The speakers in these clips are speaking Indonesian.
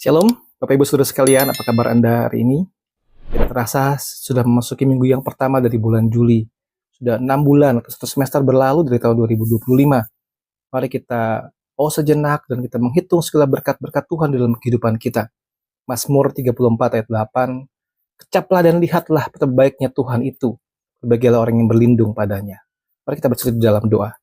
Shalom, Bapak Ibu Saudara sekalian, apa kabar Anda hari ini? Tidak terasa sudah memasuki minggu yang pertama dari bulan Juli. Sudah 6 bulan atau 1 semester berlalu dari tahun 2025. Mari kita sejenak dan kita menghitung segala berkat-berkat Tuhan dalam kehidupan kita. Mazmur 34 ayat 8, kecaplah dan lihatlah betapa baiknya Tuhan itu. Berbahagialah orang yang berlindung padanya. Mari kita bersatu dalam doa.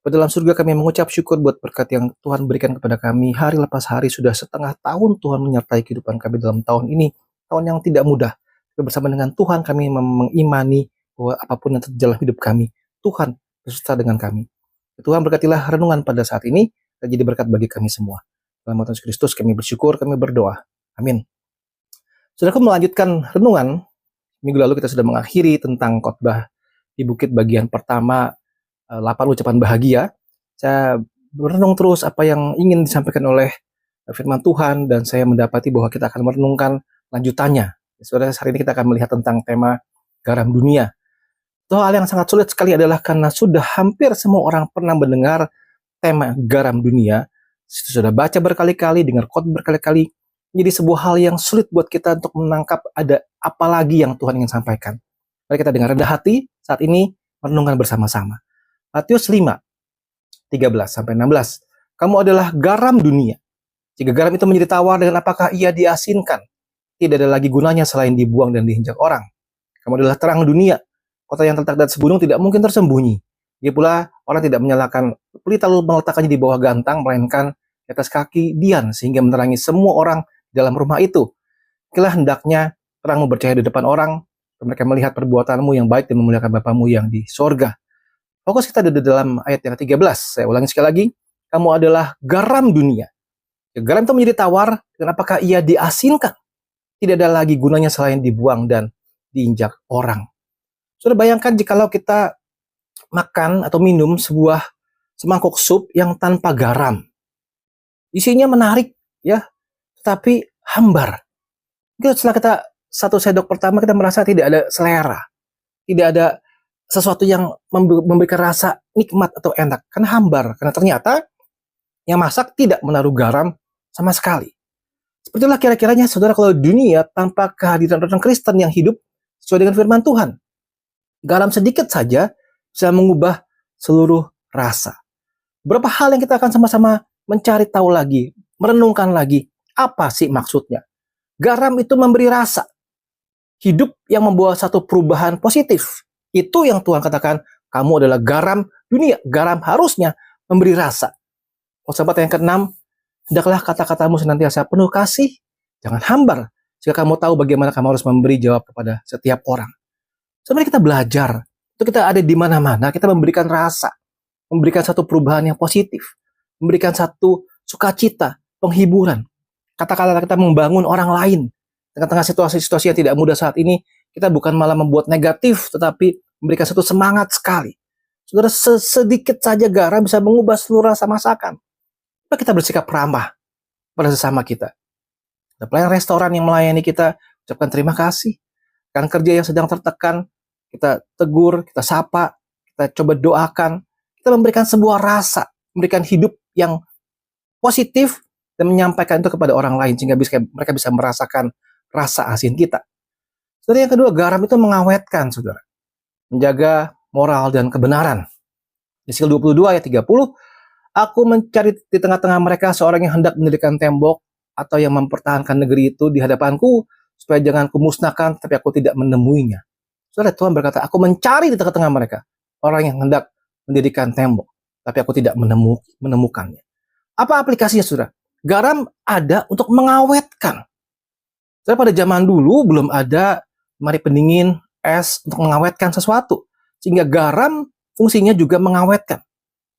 Dalam surga kami mengucap syukur buat berkat yang Tuhan berikan kepada kami hari lepas hari. Sudah setengah tahun Tuhan menyertai kehidupan kami dalam tahun ini. Tahun yang tidak mudah. Bersama dengan Tuhan kami mengimani bahwa apapun yang terjadi dalam hidup kami, Tuhan beserta dengan kami. Tuhan berkatilah renungan pada saat ini dan jadi berkat bagi kami semua. Dalam nama Yesus Kristus kami bersyukur, kami berdoa. Amin. Saudaraku, melanjutkan renungan. Minggu lalu kita sudah mengakhiri tentang khotbah di bukit bagian pertama, 8 ucapan bahagia. Saya merenung terus apa yang ingin disampaikan oleh firman Tuhan dan saya mendapati bahwa kita akan merenungkan lanjutannya. Saudara, hari ini kita akan melihat tentang tema garam dunia. Itu hal yang sangat sulit sekali adalah karena sudah hampir semua orang pernah mendengar tema garam dunia. Sudah baca berkali-kali, dengar khotbah berkali-kali. Jadi sebuah hal yang sulit buat kita untuk menangkap ada apa lagi yang Tuhan ingin sampaikan. Mari kita dengar rendah hati saat ini merenungkan bersama-sama. Matius 5, 13-16. Kamu adalah garam dunia. Jika garam itu menjadi tawar, dengan apakah ia diasinkan? Tidak ada lagi gunanya selain dibuang dan diinjak orang. Kamu adalah terang dunia. Kota yang terletak di atas gunung tidak mungkin tersembunyi. Dia pula orang tidak menyalakan pelita lalu meletakkannya di bawah gantang, melainkan di atas kaki dian, sehingga menerangi semua orang dalam rumah itu. Itulah hendaknya terangmu bercahaya di depan orang, mereka melihat perbuatanmu yang baik dan memuliakan Bapamu yang di sorga. Fokus kita ada di dalam ayat yang ke-13. Saya ulangi sekali lagi. Kamu adalah garam dunia. Garam itu menjadi tawar, dan apakah ia diasinkan? Tidak ada lagi gunanya selain dibuang dan diinjak orang. Sudah bayangkan jikalau kita makan atau minum sebuah semangkuk sup yang tanpa garam. Isinya menarik, ya, tetapi hambar. Setelah kita satu sendok pertama kita merasa tidak ada selera. Tidak ada sesuatu yang memberikan rasa nikmat atau enak, karena hambar, karena ternyata yang masak tidak menaruh garam sama sekali. Sepertilah kira-kiranya saudara kalau dunia tanpa kehadiran orang Kristen yang hidup sesuai dengan firman Tuhan. Garam sedikit saja bisa mengubah seluruh rasa. Berapa hal yang kita akan sama-sama mencari tahu lagi, merenungkan lagi, apa sih maksudnya? Garam itu memberi rasa. Hidup yang membawa satu perubahan positif. Itu yang Tuhan katakan, kamu adalah garam dunia. Garam harusnya memberi rasa. Sahabat yang ke-6, hendaklah kata-katamu senantiasa penuh kasih, jangan hambar, jika kamu tahu bagaimana kamu harus memberi jawab kepada setiap orang. Sebenarnya kita belajar, itu kita ada di mana-mana, kita memberikan rasa, memberikan satu perubahan yang positif, memberikan satu sukacita, penghiburan. Kata-kata kita membangun orang lain. Tengah-tengah situasi-situasi yang tidak mudah saat ini, kita bukan malah membuat negatif, tetapi memberikan satu semangat sekali. Saudara, sedikit saja garam bisa mengubah seluruh rasa masakan. Kita bersikap ramah pada sesama kita. Pelayan restoran yang melayani kita, ucapkan terima kasih. Rekan kerja yang sedang tertekan, kita tegur, kita sapa, kita coba doakan. Kita memberikan sebuah rasa, memberikan hidup yang positif, dan menyampaikan itu kepada orang lain, sehingga mereka bisa merasakan rasa asin kita. Saudara, yang kedua, garam itu mengawetkan, saudara. Menjaga moral dan kebenaran. Yeskiel 22 ayat 30, aku mencari di tengah-tengah mereka seorang yang hendak mendirikan tembok atau yang mempertahankan negeri itu di hadapanku, supaya jangan kumusnahkan, tapi aku tidak menemuinya. Saudara, Tuhan berkata, aku mencari di tengah-tengah mereka orang yang hendak mendirikan tembok, tapi aku tidak menemukannya. Apa aplikasinya, saudara? Garam ada untuk mengawetkan. Saudara, pada zaman dulu belum ada mari pendingin, es untuk mengawetkan sesuatu. Sehingga garam fungsinya juga mengawetkan.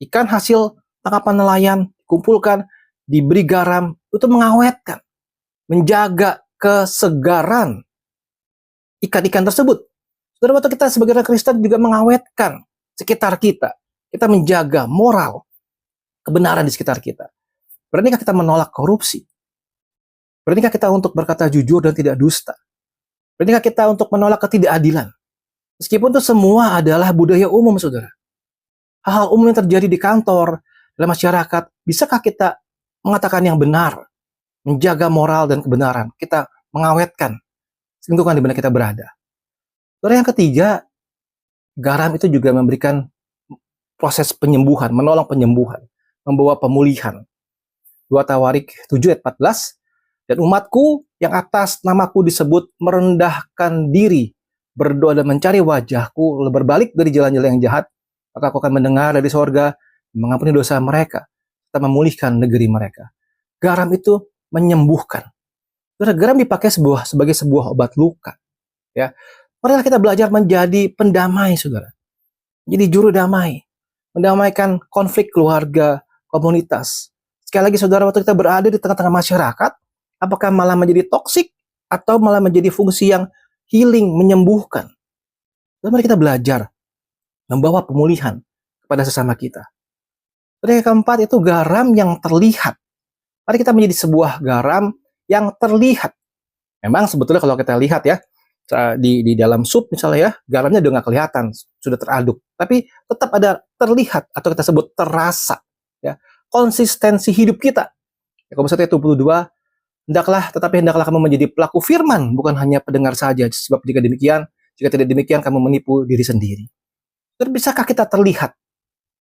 Ikan hasil tangkapan nelayan dikumpulkan, diberi garam, itu mengawetkan. Menjaga kesegaran ikan-ikan tersebut. Saudara, waktu kita sebagai orang Kristen juga mengawetkan sekitar kita. Kita menjaga moral, kebenaran di sekitar kita. Beranikah kita menolak korupsi? Beranikah kita untuk berkata jujur dan tidak dusta? Beranikah kita untuk menolak ketidakadilan? Meskipun itu semua adalah budaya umum, saudara. Hal-hal umum yang terjadi di kantor, dalam masyarakat, bisakah kita mengatakan yang benar? menjaga moral dan kebenaran. Kita mengawetkan lingkungan di mana kita berada. Lalu yang ketiga, garam itu juga memberikan proses penyembuhan, menolong penyembuhan, membawa pemulihan. 2 Tawarik 7 ayat 14, dan umatku yang atas namaku disebut merendahkan diri, berdoa dan mencari wajahku, berbalik dari jalan-jalan yang jahat, maka aku akan mendengar dari sorga, mengampuni dosa mereka, serta memulihkan negeri mereka. Garam itu menyembuhkan. Garam dipakai sebagai sebuah obat luka. Ya, marilah kita belajar menjadi pendamai, saudara. Jadi juru damai, mendamaikan konflik keluarga, komunitas. Sekali lagi saudara, waktu kita berada di tengah-tengah masyarakat, apakah malah menjadi toksik atau malah menjadi fungsi yang healing, menyembuhkan. Dan mari kita belajar membawa pemulihan kepada sesama kita. Dan yang keempat itu garam yang terlihat. Mari kita menjadi sebuah garam yang terlihat. Memang sebetulnya kalau kita lihat ya, di dalam sup misalnya ya, garamnya udah nggak kelihatan, sudah teraduk. Tapi tetap ada terlihat atau kita sebut terasa. Ya, konsistensi hidup kita. Yakobus 1:22, hendaklah kamu menjadi pelaku firman, bukan hanya pendengar saja. Sebab jika tidak demikian kamu menipu diri sendiri. Terus bisakah kita terlihat?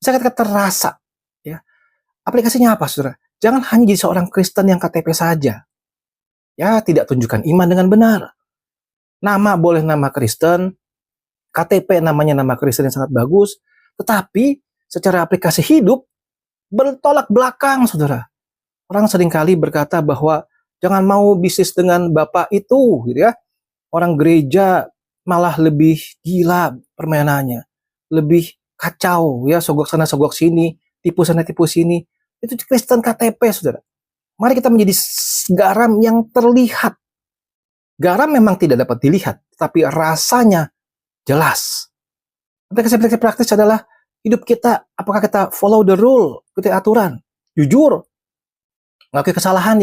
Bisakah kita terasa? Ya, aplikasinya apa, saudara? Jangan hanya jadi seorang Kristen yang KTP saja. Ya, tidak tunjukkan iman dengan benar. Nama boleh nama Kristen, KTP namanya nama Kristen yang sangat bagus, tetapi secara aplikasi hidup bertolak belakang, saudara. Orang seringkali berkata bahwa jangan mau bisnis dengan bapak itu, gitu ya. Orang gereja malah lebih gila permainannya, lebih kacau, ya, sogok sana sogok sini, tipu sana tipu sini. Itu Kristen KTP, saudara. Mari kita menjadi garam yang terlihat. Garam memang tidak dapat dilihat, tapi rasanya jelas. Aplikasi-aplikasi praktis adalah hidup kita, apakah kita follow the rule, ikuti aturan, jujur, mengakui kesalahan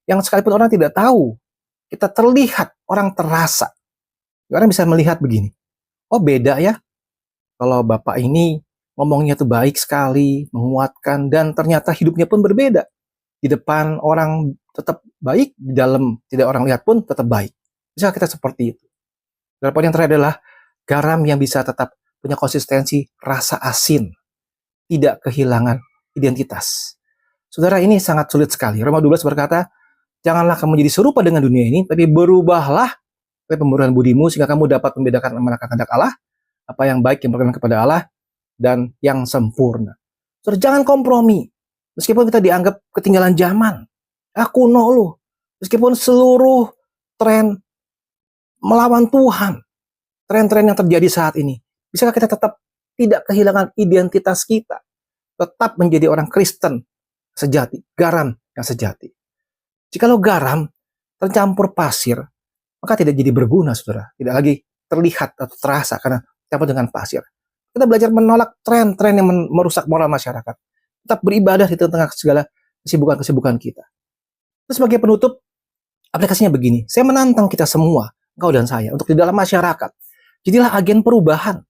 yang sekalipun orang tidak tahu. Kita terlihat, orang terasa. Orang bisa melihat begini, oh beda ya, kalau bapak ini ngomongnya tuh baik sekali, menguatkan, dan ternyata hidupnya pun berbeda. Di depan orang tetap baik, di dalam tidak orang lihat pun tetap baik. Bisa kita seperti itu. Dan poin yang terakhir adalah garam yang bisa tetap punya konsistensi rasa asin, tidak kehilangan identitas. Saudara, ini sangat sulit sekali. Roma 12 berkata, janganlah kamu jadi serupa dengan dunia ini, tapi berubahlah oleh pemburuan budimu, sehingga kamu dapat membedakan mana kehendak Allah, apa yang baik yang berkenan kepada Allah, dan yang sempurna. Saudara, jangan kompromi. Meskipun kita dianggap ketinggalan zaman, kuno loh. Meskipun seluruh tren melawan Tuhan, tren-tren yang terjadi saat ini, bisakah kita tetap tidak kehilangan identitas kita? Tetap menjadi orang Kristen sejati, garam yang sejati. Jikalau garam tercampur pasir, maka tidak jadi berguna, saudara. Tidak lagi terlihat atau terasa karena campur dengan pasir. Kita belajar menolak tren-tren yang merusak moral masyarakat. Tetap beribadah di tengah segala kesibukan-kesibukan kita. Terus sebagai penutup, aplikasinya begini. Saya menantang kita semua, engkau dan saya, untuk di dalam masyarakat. Jadilah agen perubahan.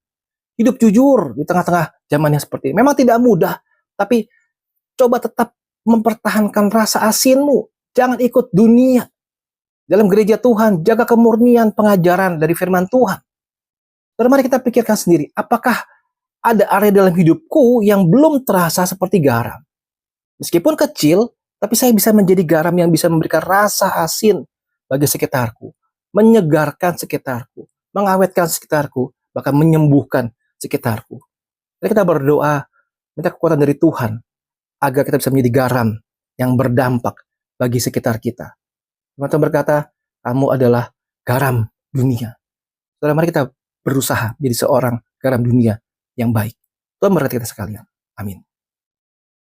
Hidup jujur di tengah-tengah zamannya seperti ini. Memang tidak mudah, tapi coba tetap mempertahankan rasa asinmu. Jangan ikut dunia. Dalam gereja Tuhan, jaga kemurnian pengajaran dari firman Tuhan. Dan mari kita pikirkan sendiri, apakah ada area dalam hidupku yang belum terasa seperti garam? Meskipun kecil, tapi saya bisa menjadi garam yang bisa memberikan rasa asin bagi sekitarku, menyegarkan sekitarku, mengawetkan sekitarku, bahkan menyembuhkan sekitarku. Jadi kita berdoa, minta kekuatan dari Tuhan, agar kita bisa menjadi garam yang berdampak bagi sekitar kita. Tuhan berkata, kamu adalah garam dunia. Saudara, mari kita berusaha menjadi seorang garam dunia yang baik. Tuhan memberkati kita sekalian. Amin.